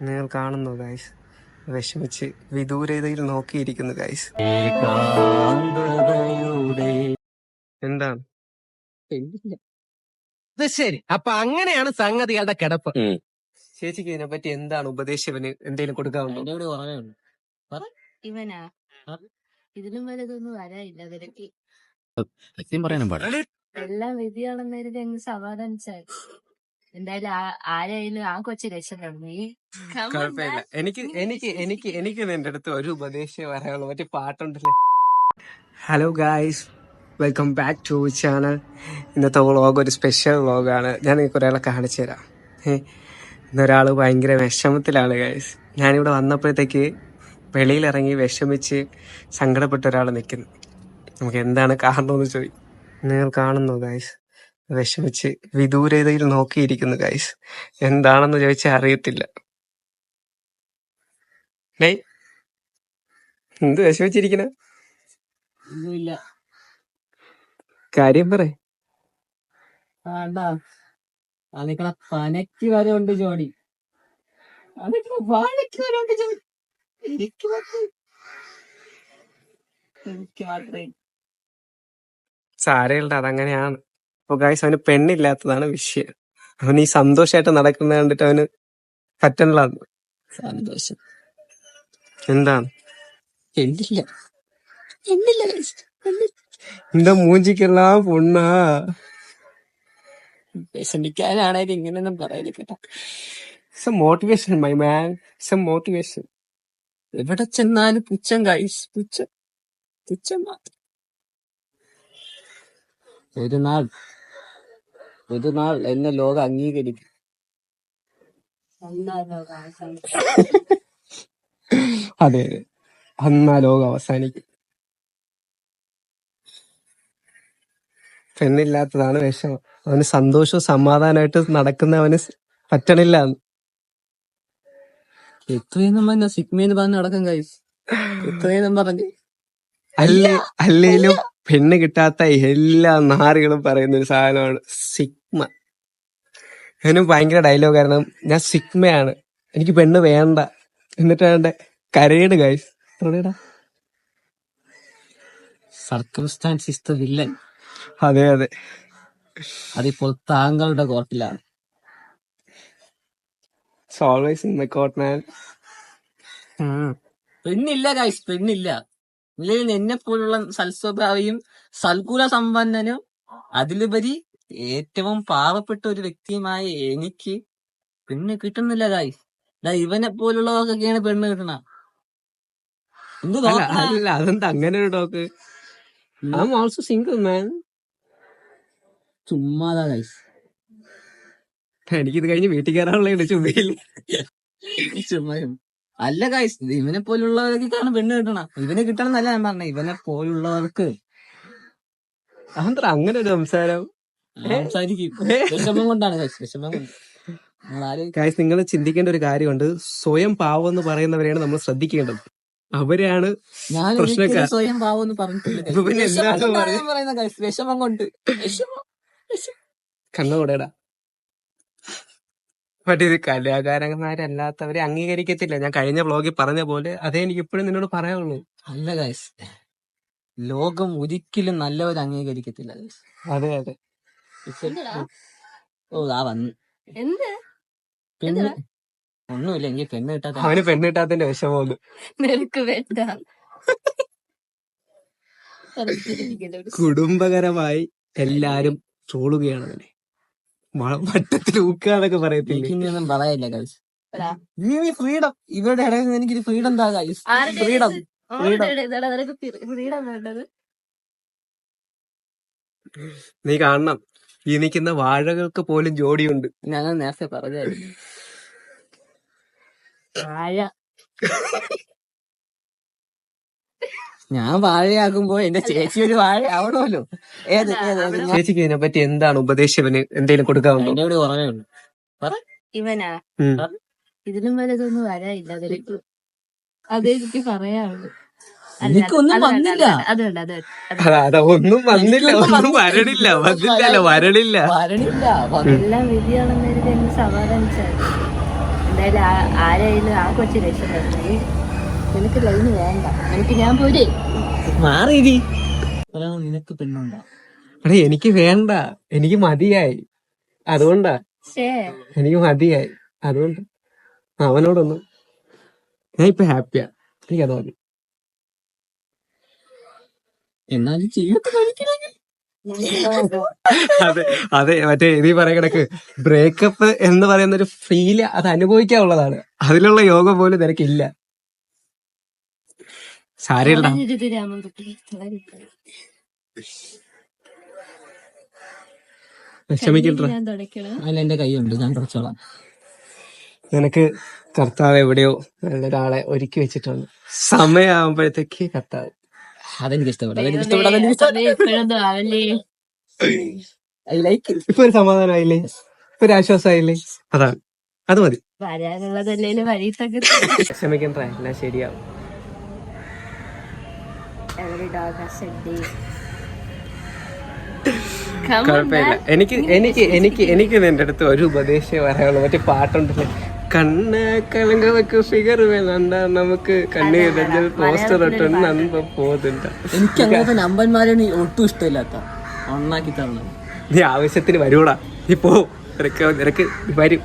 നിങ്ങൾ കാണുന്നു ഗൈസ്, വിഷമിച്ച് വിദൂരതയിൽ നോക്കിയിരിക്കുന്നു ഗൈസ്. എന്താണ്? ശരി, അപ്പൊ അങ്ങനെയാണ് സംഗതികളുടെ കിടപ്പ്. ചേച്ചിക്ക് ഇതിനെ പറ്റി എന്താണ് ഉപദേശിച്ചവന് എന്തെങ്കിലും കൊടുക്കാറുണ്ടോ? ഇവനാ ഇതിലും വലുതൊന്നും വരാനില്ല നിനക്ക്. സത്യം പറയാനും പാടില്ല. എല്ലാം വിധിയാണെന്നേരം അങ്ങ് സമാധാനിച്ചാൽ എന്തായാലും ആരായാലും ആ കൊച്ചു രക്ഷപ്പെടും. നീ കുഴപ്പമില്ല. എനിക്ക് എന്റെ അടുത്ത് ഒരു ഉപദേശം പറയാനുള്ളൂ. മറ്റേ പാട്ടുണ്ടല്ലേ. Hello guys, welcome back to channel. ഇന്നത്തെ വ്ളോഗ് ഒരു സ്പെഷ്യൽ വ്ളോഗാണ്. ഞാൻ നിങ്ങൾക്ക് ഒരാളെ കാണിച്ചു തരാം. ഇന്നൊരാൾ ഭയങ്കര വിഷമത്തിലാണ് ഗായ്സ്. ഞാനിവിടെ വന്നപ്പോഴത്തേക്ക് വെളിയിലിറങ്ങി വിഷമിച്ച് സങ്കടപ്പെട്ട ഒരാൾ നിൽക്കുന്നു. നമുക്ക് എന്താണ് കാരണമെന്ന് ചോദിക്കും. നിങ്ങൾ കാണുന്നു ഗായ്സ്, വിഷമിച്ച് വിദൂരതയിൽ നോക്കിയിരിക്കുന്നു ഗായ്സ്. എന്താണെന്ന് ചോദിച്ചാൽ അറിയത്തില്ല. എന്ത് വിഷമിച്ചിരിക്കണ? ഒന്നുമില്ല, കാര്യം പറ. അതിക്കണ പനയ്ക്ക് വരെ ഉണ്ട് ജോഡി, വാഴയ്ക്ക് വരെ ഉണ്ട് ജോഡി. എനിക്ക് മാത്രമേ സാരകളുടെ അതങ്ങനെയാണ്. അപ്പൊ ഗായ്സ്, അവന് പെണ്ണില്ലാത്തതാണ് വിഷയം. അവൻ ഈ സന്തോഷമായിട്ട് നടക്കുന്ന കണ്ടിട്ട് അവന് പറ്റണില്ല. സന്തോഷം എന്താണ്? എന്തില്ല എന്താ മൂഞ്ചിക്കെല്ലാം പൊണ്ണാ? വിഷമിക്കാനാണേലും ഇങ്ങനെയൊന്നും പറയല് കേട്ടോ. Some motivation my man, some motivation. എവിടെ ചെന്നാലും പുച്ഛം ഗൈസ്, പുച്ഛം മാത്രം. ഒരു നാൾ എന്നെ ലോകം അംഗീകരിക്കും. അതെ, അന്നാ ലോകം അവസാനിക്കും. പെണ്ണില്ലാത്തതാണ് വിഷമം. അവന് സന്തോഷവും സമാധാനമായിട്ട് നടക്കുന്നവന് പറ്റണില്ല. എത്രയെന്നും പറഞ്ഞ സിഗ്മയെന്ന് പറഞ്ഞ് നടക്കും ഗൈസ്, എത്രയെന്നും പറഞ്ഞ്. അല്ലേലും പെണ്ണ് കിട്ടാത്ത എല്ലാ നാറികളും പറയുന്ന ഒരു സാധനമാണ് സിഗ്മ. അവനും ഭയങ്കര ഡയലോഗായിരുന്നു, ഞാൻ സിഗ്മയാണ്, എനിക്ക് പെണ്ണ് വേണ്ട. എന്നിട്ട് അവന്റെ കരയുടെ guys. Circumstance is the villain. അതെ അതെ, അതിപ്പോൾ താങ്കളുടെ കോർട്ടിലാണ്. Always in my court man. പെണ്ണില്ല ഗൈസ്, പെണ്ണില്ല. ഇല്ലെങ്കിൽ എന്നെ പോലുള്ള സൽസ്വഭാവിയും സൽകുല സമ്പന്നനും അതിലുപരി ഏറ്റവും പാവപ്പെട്ട ഒരു വ്യക്തിയുമായ എനിക്ക് പെണ്ണ് കിട്ടുന്നില്ല ഗൈസ്. ഇവനെ പോലുള്ളവർക്കൊക്കെയാണ് പെണ്ണ് കിട്ടണ. അല്ല, അതെന്താ അങ്ങനെ ഒരു talk? I am also single man. ചുമ്മാതാ ഗൈസ്, എനിക്കിത് കഴിഞ്ഞ് വീട്ടിൽ കയറാനുള്ള ചുമയില്ല. അല്ല ഗൈസ്, ഇവനെ പോലുള്ളവർക്കാണ് പെണ്ണ് കിട്ടണം. ഇവന് കിട്ടണം എന്നല്ല ഞാൻ പറഞ്ഞത്, ഇവനെ പോലുള്ളവർക്ക്. അതെന്താ അങ്ങനെ ഒരു സംസാരം? വിഷമം കൊണ്ടാണ് ഗൈസ്, വിഷമം കൊണ്ട്. ഗൈസ്, നിങ്ങൾ ചിന്തിക്കേണ്ട ഒരു കാര്യമുണ്ട്. സ്വയം പാവം എന്ന് പറയുന്നവരെയാണ് നമ്മൾ ശ്രദ്ധിക്കേണ്ടത്. അവരെയാണ് ഞാൻ പ്രശ്നക്കാർ. സ്വയം പാവം എന്ന് പറഞ്ഞിട്ടില്ല, വിഷമം കൊണ്ട്. കണ്ണുകൂടെടാ. പക്ഷെ ഇത് കലാകാരന്മാരല്ലാത്തവരെ അംഗീകരിക്കത്തില്ല. ഞാൻ കഴിഞ്ഞ വ്ളോഗിൽ പറഞ്ഞ പോലെ അതേ എനിക്ക് ഇപ്പോഴും നിന്നോട് പറയാനുള്ളൂ. അല്ല ഗൈസ്, ലോകം ഒരിക്കലും നല്ലവർ അംഗീകരിക്കത്തില്ല ഗൈസ്. അതെ അതെ. വന്നു പെണ്ണ് ഒന്നുമില്ല, എങ്കിൽ പെണ്ണ് കിട്ടാത്ത അവന് പെണ്ണ് കിട്ടാത്തതിന്റെ വിഷമമൊന്നും നിനക്ക് വേണ്ട. കുടുംബകരമായി എല്ലാരും ട്രോളുകയാണ് അവനെ. വട്ടത്തിൽ ഊക്കാന്നൊക്കെ പറയത്തില്ല. എനിക്കൊന്നും പറയില്ല ഗൈസ്. ഫ്രീഡം, ഇവരുടെ ഇടയിൽ നിന്ന് എനിക്കൊരു ഫ്രീഡം താ ഗൈസ്. ഫ്രീഡം വേണ്ടത്. നീ കാണണം, ഈ നിൽക്കുന്ന വാഴകൾക്ക് പോലും ജോഡിയുണ്ട്. ഞങ്ങൾ നേരത്തെ പറഞ്ഞായിരുന്നു. വാഴ ഞാൻ വാഴയാകുമ്പോ എന്റെ ചേച്ചി ഒരു വാഴ ആവണമല്ലോ. ചേച്ചിക്ക് ഇതിനെ പറ്റി എന്താണ് ഉപദേശിച്ചവന് എന്തെങ്കിലും കൊടുക്കാറുണ്ടോ? എന്നോട് കുറവേ ഉള്ളൂ. ഇവനാ ഇതിലും വലുതൊന്നും വരാനില്ല നിനക്ക്. അതെനിക്ക് പറയാനുള്ളൂ. എനിക്കൊന്നും വന്നില്ല. അതുകൊണ്ട് ഒന്നും വന്നില്ല, ഒന്നും വരണില്ല. എല്ലാം വിധിയാണെന്നേരം അങ്ങ് സമാധാനിച്ചാൽ എന്തായാലും ആരായാലും ആ കൊച്ചു രക്ഷപ്പെട്ടു. നിനക്ക് ലൈന് വേണ്ട, എനിക്ക് ഞാൻ പോരേ. മാറി നിനക്ക് പെണ്ണുണ്ടോ? എടേ എനിക്ക് വേണ്ട, എനിക്ക് മതിയായി, അതുകൊണ്ടാ. എനിക്ക് മതിയായി, അതുകൊണ്ട് അവനോടൊന്നും ഞാൻ ഇപ്പൊ ഹാപ്പിയാ. എനിക്കത് മതി. എന്നാലും ജീവിതത്തിൽ അതെ അതെ, മറ്റേ നീ പറയാൻ കിടക്ക് ബ്രേക്കപ്പ് എന്ന് പറയുന്ന ഒരു ഫീല് അത് അനുഭവിക്കാനുള്ളതാണ്. അതിലുള്ള യോഗം പോലും നിനക്കില്ല. സാരിയല്ല, വിഷമിക്കണ്ട. അതിൽ എന്റെ കൈയുണ്ട്, ഞാൻ കുറച്ചോളാം. നിനക്ക് കർത്താവ് എവിടെയോ നല്ലൊരാളെ ഒരുക്കി വെച്ചിട്ടുണ്ട്. സമയമാകുമ്പോഴത്തേക്ക് കർത്താവ്. അതെനിക്ക് ഇഷ്ടപ്പെട്ടു. ഇപ്പൊ ഒരു സമാധാനമായില്ലേ, ഇപ്പൊ ഒരു ആശ്വാസമായില്ലേ, അതാണ്, അത് മതി. വരാനുള്ളതല്ലേ വഴിത്തൊക്കെ. വിഷമിക്കണ്ട, എല്ലാം ശരിയാവും. കുഴപ്പമില്ല. എനിക്ക് നിന്റെ അടുത്ത് ഒരു ഉപദേശം പറയാനുള്ളൂ. മറ്റേ പാട്ടുണ്ടല്ലേ, കണ്ണ് കലങ്കവക്ക് ഫിഗർ വേണ്ട നമുക്ക് കണ്ണീരഞ്ഞൽ പോസ്റ്റർ ഇട്ടുണ്ട് നമ്പ പോകുന്നുണ്ട്. എനിക്ക് അങ്ങനത്തെ നമ്പന്മാരെ ഒട്ടും ഇഷ്ടമില്ലാത്ത ഒന്നാക്കി തരണം. നീ ആവശ്യത്തിന് വരൂടാ, നീ പോ, നിനക്ക് വരും.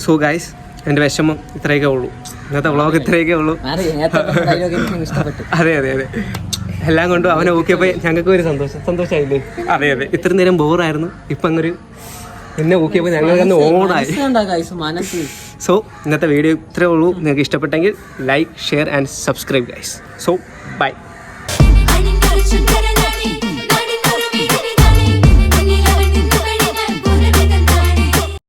സോ ഗൈസ്, എന്റെ വിഷമം ഇത്രയൊക്കെ ഉള്ളൂ, ഇന്നത്തെ വ്ളോഗ് ഇത്രയൊക്കെ ഉള്ളൂ. അതെ അതെ അതെ, എല്ലാം കൊണ്ടും അവനെ ഓക്കിയപ്പോ ഞങ്ങൾക്ക് ഒരു സന്തോഷമായില്ലേ. അതെ അതെ, ഇത്ര നേരം ബോറായിരുന്നു, ഇപ്പൊ അങ്ങൊരു എന്നെ ഓക്കിയപ്പോ ഞങ്ങൾക്ക് ഓണായി. സോ ഇന്നത്തെ വീഡിയോ ഇത്രേ ഉള്ളൂ. നിങ്ങൾക്ക് ഇഷ്ടപ്പെട്ടെങ്കിൽ like, share and subscribe guys. So by.